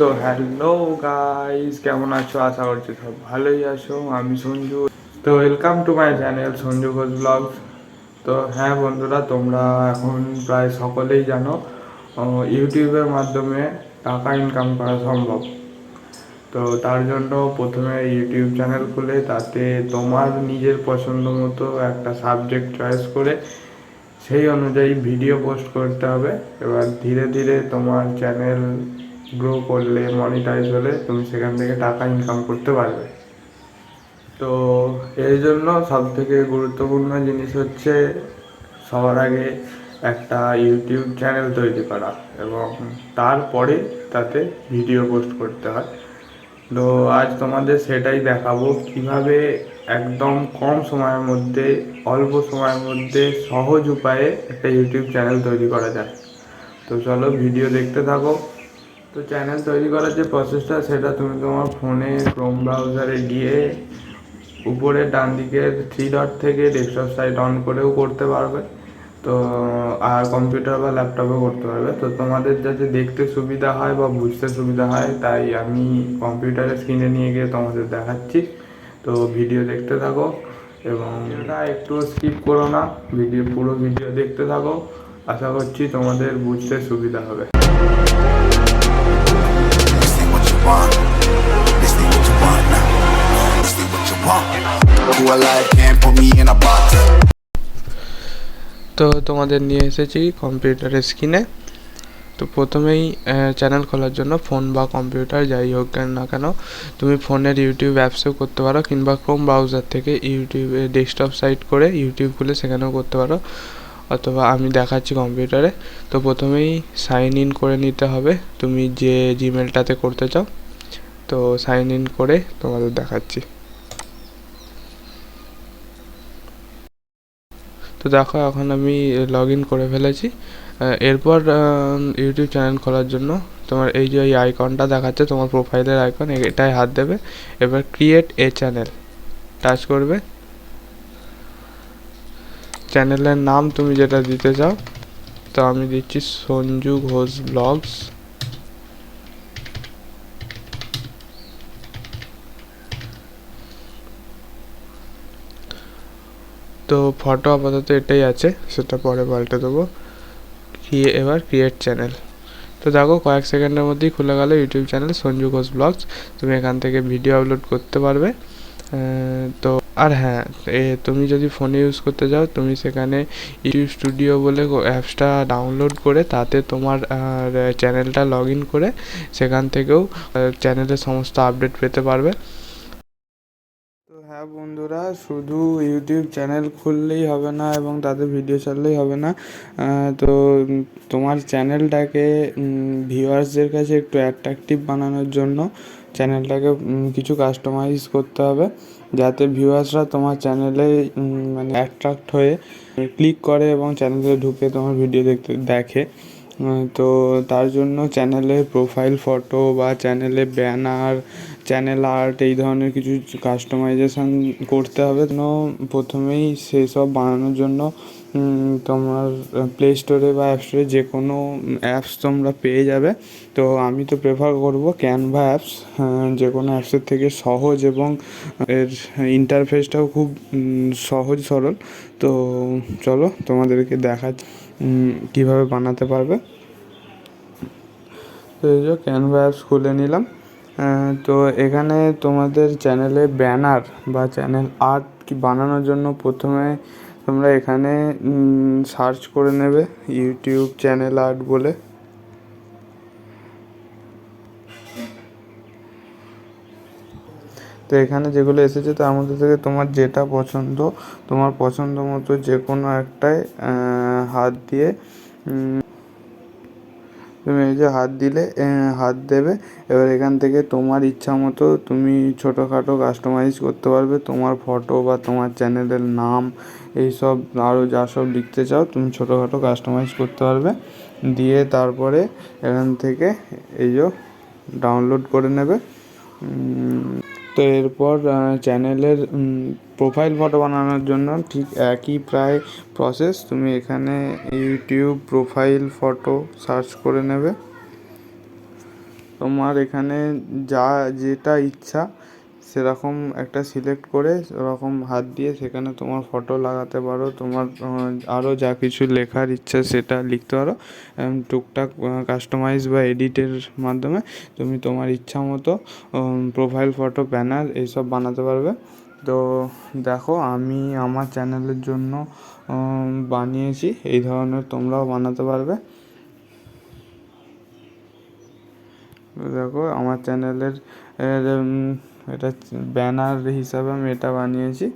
তো hello guys, কেমন আছো? আশা করছি সব ভালোই আছো। আমি সঞ্জু। তো welcome to my channel Sanju Ghosh blogs. তো হ্যাঁ বন্ধুরা, তোমরা এখন প্রায় সকলেই জানো ইউটিউবের মাধ্যমে টাকা ইনকাম করা সম্ভব। তো তার জন্য প্রথমে ইউটিউব চ্যানেল খুলে তাতে তোমার নিজের পছন্দ মতো একটা সাবজেক্ট চয়েস করে সেই অনুযায়ী ভিডিও পোস্ট করতে হবে। এবার ধীরে ধীরে তোমার চ্যানেল গ্রো করলে, মনিটাইজ হলে তুমি সেখান থেকে টাকা ইনকাম করতে পারবে। তো এই জন্য সবথেকে গুরুত্বপূর্ণ জিনিস হচ্ছে সবার আগে একটা ইউটিউব চ্যানেল তৈরি করা এবং তারপরে তাতে ভিডিও পোস্ট করতে হয়। তো আজ তোমাদের সেটাই দেখাবো, কিভাবে একদম কম সময়ের মধ্যে, অল্প সময়ের মধ্যে সহজ উপায়ে একটা ইউটিউব চ্যানেল তৈরি করা যায়। তো চলো ভিডিও দেখতে থাকো। তো চ্যানেল তৈরি করার যে প্রসেসটা, সেটা তুমি তোমার ফোনে ক্রোম ব্রাউজারে গিয়ে উপরে ডান দিকের 3 ডট থেকে ডেস্কটপ সাইট অন করেও করতে পারবে। তো আর কম্পিউটার বা ল্যাপটপেও করতে পারবে। তো তোমাদের যাতে দেখতে সুবিধা হয় বা বুঝতে সুবিধা হয়, তাই আমি কম্পিউটারের স্ক্রিনে নিয়ে গিয়ে তোমাদের দেখাচ্ছি। তো ভিডিও দেখতে থাকো এবং এটা একটু স্কিপ করো না, পুরো ভিডিও দেখতে থাকো। আশা করছি তোমাদের বুঝতে সুবিধা হবে। তো তোমাদের নিয়ে এসেছি কম্পিউটারের স্ক্রিনে। তো প্রথমেই চ্যানেল খোলার জন্য ফোন বা কম্পিউটার যাই হোক না কেন, তুমি ফোনের ইউটিউব অ্যাপসেও করতে পারো, কিংবা ক্রোম ব্রাউজার থেকে ইউটিউবে ডেস্কটপ সাইট করে ইউটিউব খুলে সেখানেও করতে পারো, অথবা আমি দেখাচ্ছি কম্পিউটারে। তো প্রথমেই সাইন ইন করে নিতে হবে তুমি যে জিমেলটাতে করতে চাও। তো সাইন ইন করে তোমাদের দেখাচ্ছি। তো দেখো, এখন আমি লগ ইন করে ফেলেছি। এরপর ইউটিউব চ্যানেল খোলার জন্য তোমার এই যে এই আইকনটা দেখাচ্ছে, তোমার প্রোফাইলের আইকন, এটাই হাত দেবে। এবার ক্রিয়েট এ চ্যানেল টাচ করবে। চ্যানেলের নাম তুমি যেটা দিতে চাও, তো আমি দিচ্ছি সঞ্জু ঘোষ ব্লগস। তো ফটো আপাতত এটাই আছে, সেটা পরে পাল্টে দেবো। এবার ক্রিয়েট চ্যানেল। তো দেখো, কয়েক সেকেন্ডের মধ্যেই খুলে গেল YouTube channel Sanju Ghosh blogs. তুমি এখান থেকে ভিডিও আপলোড করতে পারবে। তো আর হ্যাঁ, তুমি যদি ফোনে ইউজ করতে চাও, তুমি সেখানে ইউটিউব স্টুডিও বলে অ্যাপসটা ডাউনলোড করে তাতে তোমার চ্যানেলটা লগ ইন করে সেখান থেকেও চ্যানেলের সমস্ত আপডেট পেতে পারবে। তো হ্যাঁ বন্ধুরা, শুধু ইউটিউব চ্যানেল খুললেই হবে না এবং তাতে ভিডিও ছাড়লেই হবে না। তো তোমার চ্যানেলটাকে ভিউয়ার্সদের কাছে একটু অ্যাট্রাকটিভ বানানোর জন্য চ্যানেলটাকে কিছু কাস্টমাইজ করতে হবে, যাতে ভিউয়ার্সরা তোমার চ্যানেলে মানে অ্যাট্রাক্ট হয়ে ক্লিক করে এবং চ্যানেলে ঢুকে তোমার ভিডিও দেখে। তো তার জন্য চ্যানেলের প্রোফাইল ফটো বা চ্যানেলে ব্যানার, চ্যানেল আর্ট, এই ধরনের কিছু কাস্টমাইজেশান করতে হবে। প্রথমেই সেসব বানানোর জন্য তোমার প্লে স্টোরে বা অ্যাপ স্টোরে যে কোনো অ্যাপস তোমরা পেয়ে যাবে। তো আমি তো প্রেফার করব ক্যানভা অ্যাপস, যে কোনো অ্যাপসের থেকে সহজ এবং এর ইন্টারফেসটাও খুব সহজ সরল। তো চলো তোমাদেরকে দেখাচ্ছি কীভাবে বানাতে পারবে। তো এই যে ক্যানভা অ্যাপস খুলে নিলাম। তো এখানে তোমাদের চ্যানেলে ব্যানার বা চ্যানেল আর্ট বানানোর জন্য প্রথমে তোমরা এখানে সার্চ করে নেবে ইউটিউব চ্যানেল আর্ট বলে। তো এখানে যেগুলো এসেছে তার মধ্যে থেকে তোমার যেটা পছন্দ, তোমার পছন্দ মতো যে কোনো একটায় হাত দিয়ে তুমি এই যে হাত দেবে। এবার এখান থেকে তোমার ইচ্ছা মতো তুমি ছোটোখাটো কাস্টমাইজ করতে পারবে। তোমার ফটো বা তোমার চ্যানেলের নাম, এইসব আরও যা সব লিখতে চাও তুমি ছোটোখাটো কাস্টমাইজ করতে পারবে। দিয়ে তারপরে এখান থেকে এই যে ডাউনলোড করে নেবে। তো এরপর চ্যানেলের প্রোফাইল ফটো বানানোর জন্য ঠিক একই প্রায় প্রসেস। তুমি এখানে ইউটিউব প্রোফাইল ফটো সার্চ করে নেবে। তোমার এখানে যা যেটা ইচ্ছা সেরকম একটা সিলেক্ট করে ওরকম হাত দিয়ে সেখানে তোমার ফটো লাগাতে পারো, তোমার আরও যা কিছু লেখার ইচ্ছা সেটা লিখতে পারো। টুকটাক কাস্টমাইজ বা এডিটের মাধ্যমে তুমি তোমার ইচ্ছা মতো প্রোফাইল ফটো, ব্যানার এইসব বানাতে পারবে। তো দেখো আমি আমার চ্যানেলের জন্য বানিয়েছি, এই ধরনের তোমরাও বানাতে পারবে। দেখো আমার চ্যানেলের এটা ব্যানার হিসাবে আমি এটা বানিয়েছি।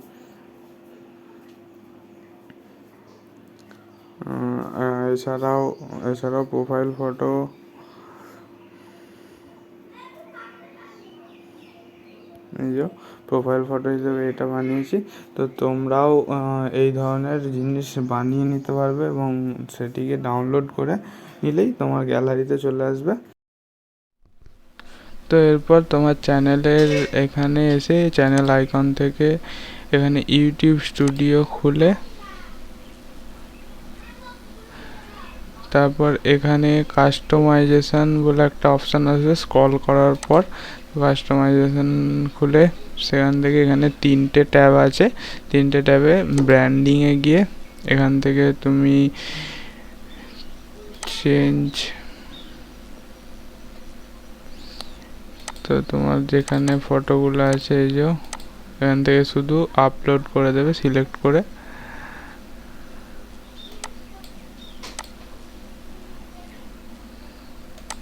এছাড়াও প্রোফাইল ফটো, প্রোফাইল ফটো হিসেবে এটা বানিয়েছি। তো তোমরাও এই ধরনের জিনিস বানিয়ে নিতে পারবে এবং সেটিকে ডাউনলোড করে নিলেই তোমার গ্যালারিতে চলে আসবে। তো এরপর তোমার চ্যানেলের এখানে এসে চ্যানেল আইকন থেকে এখানে ইউটিউব স্টুডিও খুলে তারপর এখানে কাস্টমাইজেশন বলে একটা অপশান আসবে। স্ক্রল করার পর কাস্টমাইজেশন খুলে সেখান থেকে এখানে 3টে ট্যাব আছে, 3টে ট্যাবে ব্র্যান্ডিংয়ে গিয়ে এখান থেকে তুমি চেঞ্জ, তো তোমার যেখানে ফটোগুলো আছে এই যে এখান থেকে শুধু আপলোড করে দেবে সিলেক্ট করে।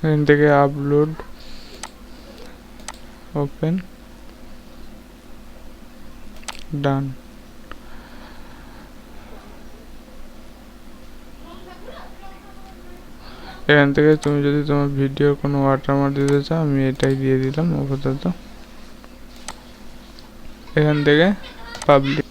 এখান থেকে আপলোড, ওপেন, ডান। এখান থেকে তুমি যদি তোমার ভিডিওর কোনো ওয়াটারমার্ক দিতে চাও, আমি এটাই দিয়ে দিলাম আপাতত। এখান থেকে পাবলিক,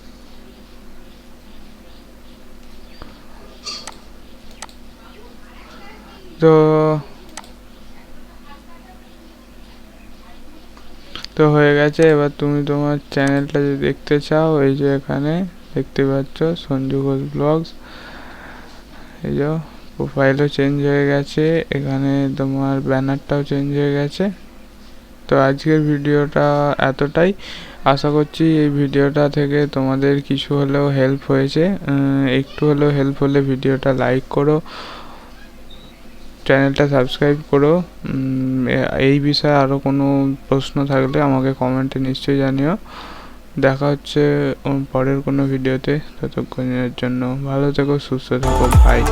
তো হয়ে গেছে। এবার তুমি তোমার চ্যানেলটা যদি দেখতে চাও, এই যে এখানে দেখতে পাচ্ছ সঞ্জু ঘোষ ব্লগস, এই যে প্রোফাইলও চেঞ্জ হয়ে গেছে, এখানে তোমার ব্যানারটাও চেঞ্জ হয়ে গেছে। তো আজকের ভিডিওটা এতটাই, আশা করছি এই ভিডিওটা থেকে তোমাদের কিছু হলেও হেল্প হয়েছে। একটু হলেও হেল্প হলে ভিডিওটা লাইক করো, চ্যানেলটা সাবস্ক্রাইব করো। এই বিষয়ে আরও কোনো প্রশ্ন থাকলে আমাকে কমেন্টে নিশ্চয়ই জানিও। দেখা হচ্ছে পরের কোনো ভিডিওতে, ততক্ষণের জন্য ভালো থেকো, সুস্থ থেকো, বাই।